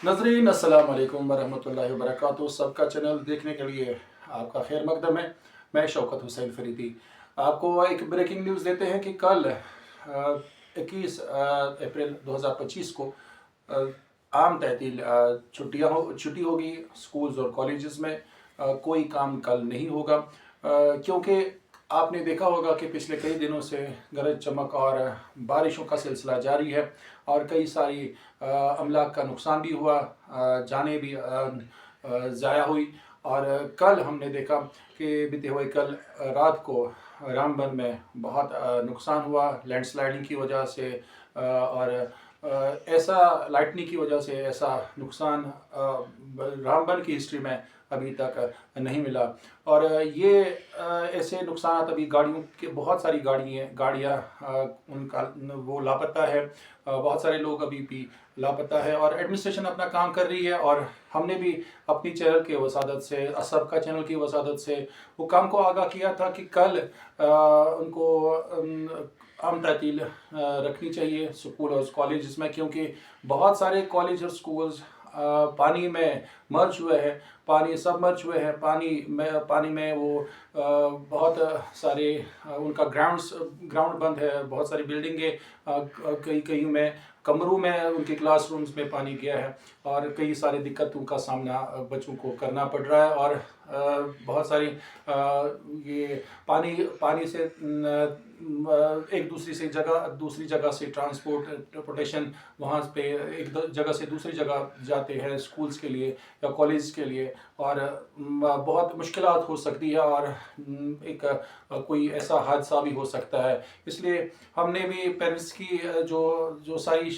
नाज़रीन अस्सलाम वालेकुम वरहमतुल्लाहि वबरकातुहू। सबका चैनल देखने के लिए आपका खैर मकदम है। मैं शौकत हुसैन फरीदी आपको एक ब्रेकिंग न्यूज़ देते हैं कि कल 21 अप्रैल 2025 को आम तहतील छुट्टी होगी स्कूल्स और कॉलेजेस में। कोई काम कल नहीं होगा क्योंकि आपने देखा होगा कि पिछले कई दिनों से गरज चमक और बारिशों का सिलसिला जारी है और कई सारी अमलाक का नुकसान भी हुआ, जानें भी ज़ाया हुई। और कल हमने देखा कि बीते हुए कल रात को रामबन में बहुत नुकसान हुआ लैंडस्लाइडिंग की वजह से और ऐसा लाइटनिंग की वजह से ऐसा नुकसान रामबन की हिस्ट्री में अभी तक नहीं मिला। और ये ऐसे नुकसान अभी गाड़ियों के बहुत सारी गाड़ियाँ उनका वो लापता है, बहुत सारे लोग अभी भी लापता है और एडमिनिस्ट्रेशन अपना काम कर रही है। और हमने भी अपनी चैनल के वसादत से सबका चैनल की वसादत से हुकाम को आगाह किया था कि कल उनको आम तातील रखनी चाहिए स्कूल और कॉलेज में, क्योंकि बहुत सारे कॉलेज और स्कूल्स पानी में मर्ज हुए हैं, पानी सबमर्ज हुए हैं। पानी में वो बहुत सारे उनका ग्राउंड बंद है, बहुत सारी बिल्डिंगें कई में कमरों में उनके क्लासरूम्स में पानी गया है और कई सारे दिक्कतों का सामना बच्चों को करना पड़ रहा है। और बहुत सारी ये पानी से एक दूसरी जगह से ट्रांसपोर्टेशन वहाँ पे एक जगह से दूसरी जगह जाते हैं स्कूल्स के लिए या कॉलेज के लिए और बहुत मुश्किलात हो सकती है और एक कोई ऐसा हादसा भी हो सकता है। इसलिए हमने भी पेरेंट्स की जो सारी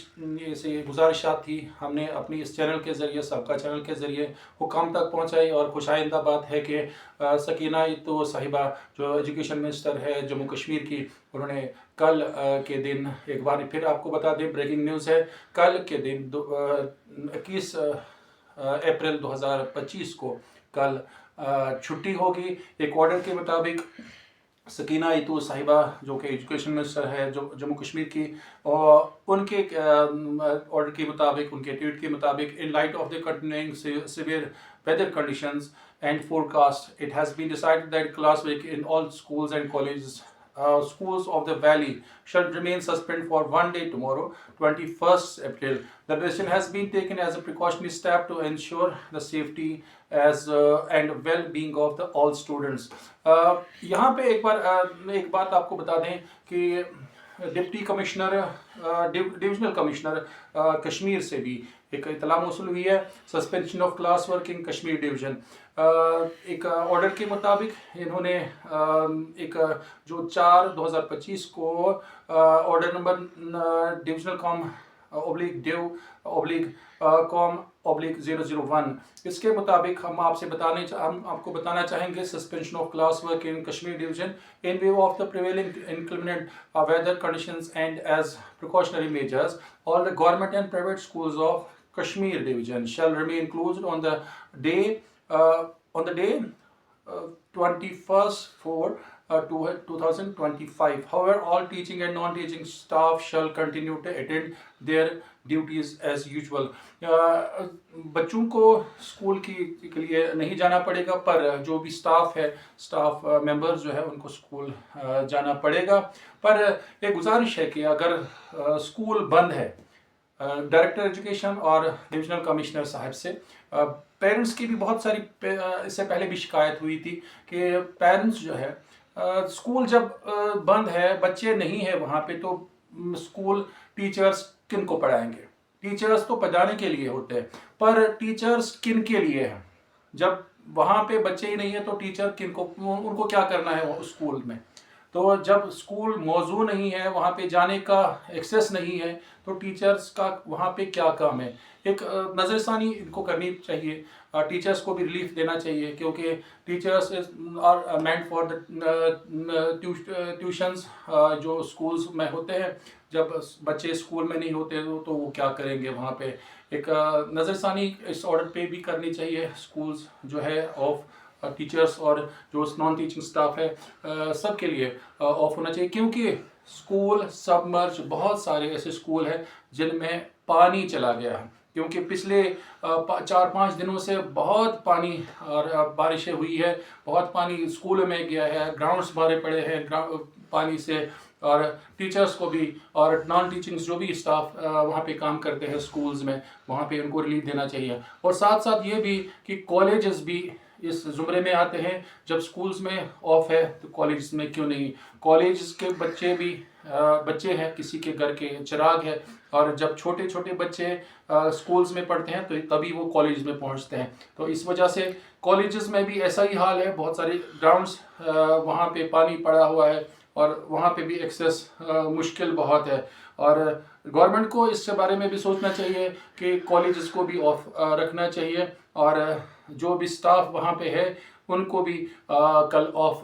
ऐसे गुजारिशात थी हमने अपनी इस चैनल के ज़रिए सबका चैनल के ज़रिए हुकाम तक पहुँचाई। और खुशाइंदा बात है कि सकीना तो साहिबा जो एजुकेशन मिनिस्टर है जम्मू कश्मीर की, उन्होंने कल के दिन एक बार फिर आपको बता दें ब्रेकिंग न्यूज़ है, कल के दिन 21 अप्रैल 2025 को कल छुट्टी होगी। एक ऑर्डर के मुताबिक सकीना तो साहिबा जो कि एजुकेशन मिनिस्टर है जो जम्मू कश्मीर की, और उनके ऑर्डर के मुताबिक, उनके ट्वीट के मुताबिक, in light of the continuing severe weather conditions and forecast, it has been decided that classwork in all schools and colleges, schools of the valley shall remain suspended for one day tomorrow, 21st April. The decision has been taken as a precautionary step to ensure the safety and well-being of the all students. यहाँ पे एक बात आपको बता दें कि deputy commissioner divisional commissioner Kashmir से भी एक इतला मौसूल हुई है। Suspension of class work in Kashmir division, एक ऑर्डर के मुताबिक इन्होंने एक जो 4/2025 को order number divisional com /dev/com/001, इसके मुताबिक हम आपको बताना चाहेंगे suspension of class work in Kashmir division in view of the prevailing inclement weather conditions and as precautionary measures, all the government and private schools of Kashmir division shall remain closed on the day 21/4/2025. However, all teaching and non-teaching staff shall continue to attend their duties as usual. बच्चों को school के लिए नहीं जाना पड़ेगा, पर जो भी स्टाफ मेंबर्स जो है उनको स्कूल जाना पड़ेगा। पर एक गुजारिश है कि अगर स्कूल बंद है, डायरेक्टर एजुकेशन और डिविजनल कमिश्नर साहब से पेरेंट्स की भी बहुत सारी इससे पहले भी शिकायत हुई थी कि पेरेंट्स जो है स्कूल जब बंद है, बच्चे नहीं है वहाँ पे, तो स्कूल टीचर्स किन को पढ़ाएंगे? टीचर्स तो पढ़ाने के लिए होते हैं, पर टीचर्स किन के लिए हैं? जब वहाँ पे बच्चे ही नहीं है तो टीचर उनको क्या करना है वो स्कूल में? तो जब स्कूल मौजूद नहीं है, वहाँ पे जाने का एक्सेस नहीं है, तो टीचर्स का वहाँ पे क्या काम है? एक नज़रसानी इनको करनी चाहिए, टीचर्स को भी रिलीफ देना चाहिए, क्योंकि teachers are meant for the tuitions जो स्कूल्स में होते हैं। जब बच्चे स्कूल में नहीं होते तो वो क्या करेंगे वहाँ पे? एक नज़रसानी इस ऑर्डर पे भी करनी चाहिए। स्कूल्स जो है ऑफ टीचर्स और जो नॉन टीचिंग स्टाफ है सब के लिए ऑफ होना चाहिए, क्योंकि स्कूल सबमर्ज बहुत सारे ऐसे स्कूल हैं जिनमें पानी चला गया है। क्योंकि पिछले 4-5 दिनों से बहुत पानी और बारिशें हुई है, बहुत पानी स्कूल में गया है, ग्राउंड्स भरे पड़े हैं पानी से, और टीचर्स को भी और नॉन टीचिंग्स जो भी स्टाफ वहाँ पे काम करते हैं स्कूल्स में, वहाँ पे उनको रिलीफ देना चाहिए। और साथ साथ ये भी कि कॉलेजेस भी इस ज़ुमरे में आते हैं। जब स्कूल्स में ऑफ है तो कॉलेज में क्यों नहीं? कॉलेज के बच्चे भी बच्चे हैं, किसी के घर के चिराग है, और जब छोटे छोटे बच्चे स्कूल्स में पढ़ते हैं तो तभी वो कॉलेज में पहुंचते हैं। तो इस वजह से कॉलेजेस में भी ऐसा ही हाल है, बहुत सारे ग्राउंड्स वहाँ पे पानी पड़ा हुआ है और वहाँ पे भी एक्सेस मुश्किल बहुत है। और गवर्नमेंट को इस बारे में भी सोचना चाहिए कि कॉलेजेस को भी ऑफ रखना चाहिए, और जो भी स्टाफ वहाँ पे है उनको भी कल ऑफ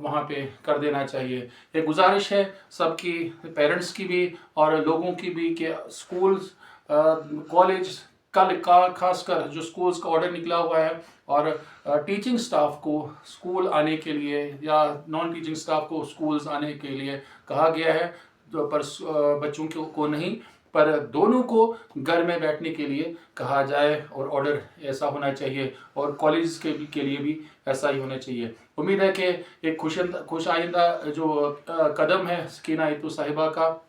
वहाँ पे कर देना चाहिए। ये गुजारिश है सबकी, पेरेंट्स की भी और लोगों की भी, कि स्कूल्स कॉलेज कल का खासकर जो स्कूल्स का ऑर्डर निकला हुआ है, और टीचिंग स्टाफ को स्कूल आने के लिए या नॉन टीचिंग स्टाफ को स्कूल्स आने के लिए कहा गया है, तो पर बच्चों को नहीं, पर दोनों को घर में बैठने के लिए कहा जाए, और ऑर्डर ऐसा होना चाहिए, और कॉलेज के लिए भी ऐसा ही होना चाहिए। उम्मीद है कि एक खुश आइंदा जो कदम है सकीना इतू साहिबा का,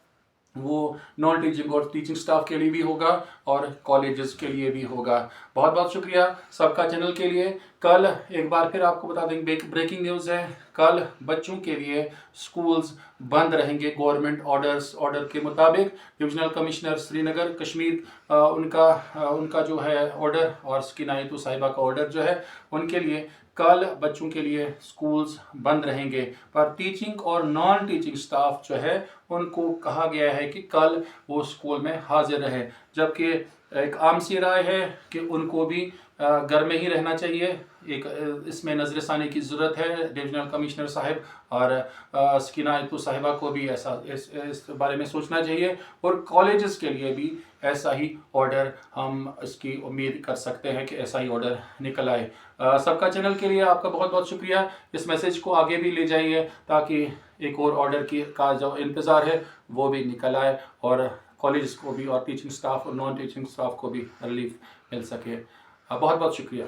वो नॉन टीचिंग और टीचिंग स्टाफ के लिए भी होगा और कॉलेजेस के लिए भी होगा। बहुत बहुत शुक्रिया सबका चैनल के लिए। कल एक बार फिर आपको बता देंगे, ब्रेकिंग न्यूज़ है, कल बच्चों के लिए स्कूल्स बंद रहेंगे गवर्नमेंट ऑर्डर के मुताबिक। डिविजनल कमिश्नर श्रीनगर कश्मीर उनका जो है ऑर्डर, और सकीना इतू साहिबा का ऑर्डर जो है, उनके लिए कल बच्चों के लिए स्कूल्स बंद रहेंगे। पर टीचिंग और नॉन टीचिंग स्टाफ जो है उनको कहा गया है कि कल वो स्कूल में हाजिर रहे, जबकि एक आम सी राय है कि उनको भी घर में ही रहना चाहिए। एक इसमें नज़रसानी की ज़रूरत है डिविजनल कमिश्नर साहब, और सकीना इतू साहिबा को भी ऐसा इस बारे में सोचना चाहिए, और कॉलेजेस के लिए भी ऐसा ही ऑर्डर हम इसकी उम्मीद कर सकते हैं कि ऐसा ही ऑर्डर निकल आए। सबका चैनल के लिए आपका बहुत बहुत शुक्रिया। इस मैसेज को आगे भी ले जाइए ताकि एक और ऑर्डर का जो इंतज़ार है वो भी निकल आए, और कॉलेज को भी और टीचिंग स्टाफ और नॉन टीचिंग स्टाफ को भी रिलीफ मिल सके। बहुत बहुत शुक्रिया।